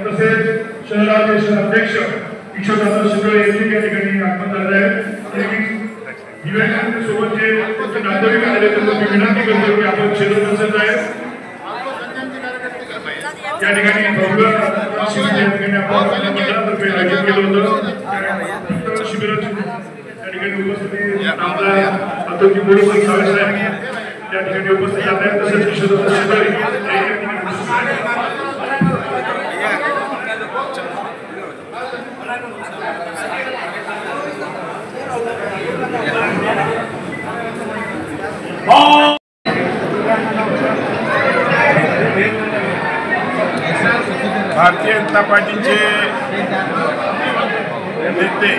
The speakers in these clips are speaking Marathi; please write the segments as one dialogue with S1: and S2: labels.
S1: तसेच शहराध्यक्ष अध्यक्ष ईश्वरदादा शिंदे यांनी या ठिकाणी आगमन झाले आहे। इव्हेंट सोबतचे नातेवाईक आले तर मी विनंती करतो की आपण क्षेत्रदर्शन आहे या ठिकाणी भव्य शिबिर या ठिकाणी आपण मंडळातर्फे आयोजित केलं होतं। शिबिराची या ठिकाणी उपस्थिती आमदार अतुलजी बोरसे साहेब या ठिकाणी उपस्थित आहेत। तसेच ईश्वरदादा शिंदे
S2: भारतीय जनता पार्टीचे नेते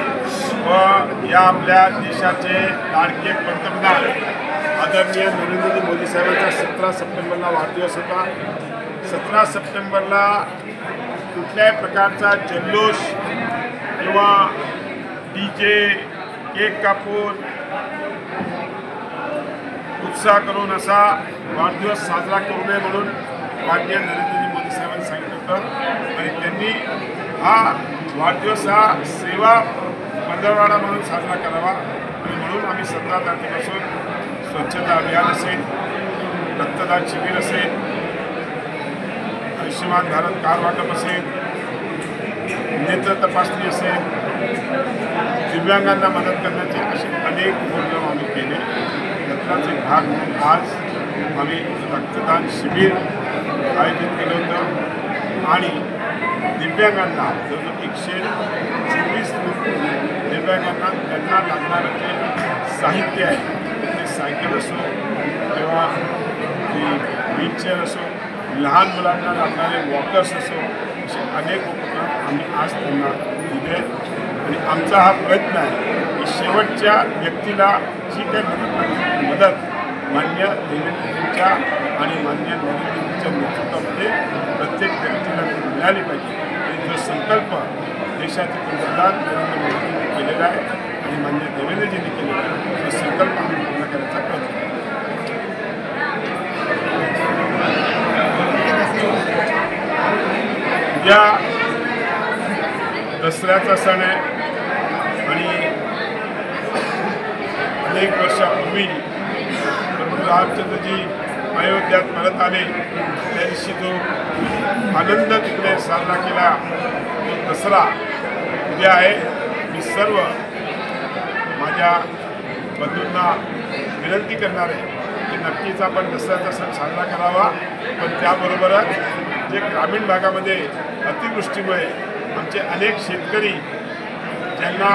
S2: व या आपल्या देशाचे लाडके पंतप्रधान आदरणीय नरेंद्र मोदी साहेबांचा 17 सप्टेंबरला वाढदिवस होता। 17 सप्टेंबरला कुठल्याही प्रकारचा जल्लोष किंवा डीजे केक कापून उत्साह करून असा वाढदिवस साजरा करू नये म्हणून माननीय नरेंद्र मोदी साहेबांनी सांगितलं होतं आणि त्यांनी हा वाढदिवस हा सेवा पंधरवडा म्हणून साजरा करावा आणि म्हणून आम्ही 17 तारखेपासून स्वच्छता अभियान असेल, रक्तदान शिबिर असेल, आयुष्यमान भारत कार वाटप असेल, नेत्र तपासणी असेल, दिव्यांगांना मदत करण्याचे असे अनेक उपक्रम आम्ही केले। त्याचाच एक भाग म्हणून आज आम्ही रक्तदान शिबिर आयोजित केलं होतं आणि दिव्यांगांना जवळजवळ 124 दिव्यांगांना त्यांना लागणारं जे साहित्य आहे ते सायकल असो किंवा व्हीलचेअर असो, लहान मुलांना लागणारे वॉकर्स असो, असे अनेक उपक्रम आम्ही आज त्यांना दिले आणि आमचा हा प्रयत्न आहे की शेवटच्या व्यक्तीला जी काही मदत मान्य देवेंद्रजींच्या आणि मान्य नरेंद्रजींच्या नेतृत्वामध्ये प्रत्येक व्यक्तीला मिळाली पाहिजे आणि जो संकल्प देशाचे पंतप्रधान नरेंद्र मोदींनी केलेला आहे आणि मान्य देवेंद्रजींनी केलेला आहे तो संकल्प आम्ही पूर्ण करण्याचा प्रयत्न उद्या दसऱ्याचा सण आहे आणि अनेक वर्षापूर्वी रामचंद्रजी अयोध्यात परत आले त्या दिवशी जो आनंद तिकडे साजरा केला तो दसरा उद्या आहे। मी सर्व माझ्या बंधूंना विनंती करणार आहे की नक्कीच आपण दसऱ्याचा सण साजरा करावा, पण त्याबरोबरच जे ग्रामीण भागामध्ये अतिवृष्टीमुळे आमचे अनेक शेतकरी ज्यांना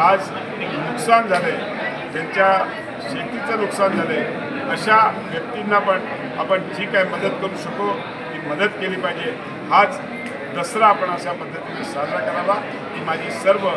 S2: आज नुकसान झालं आहे, त्यांच्या शेतीचं नुकसान झालं आहे, अशा व्यक्तींना पण आपण जी काय मदत करू शकू ती मदत केली पाहिजे। हाच दसरा आपण अशा पद्धतीने साजरा करावा ही माझी सर्व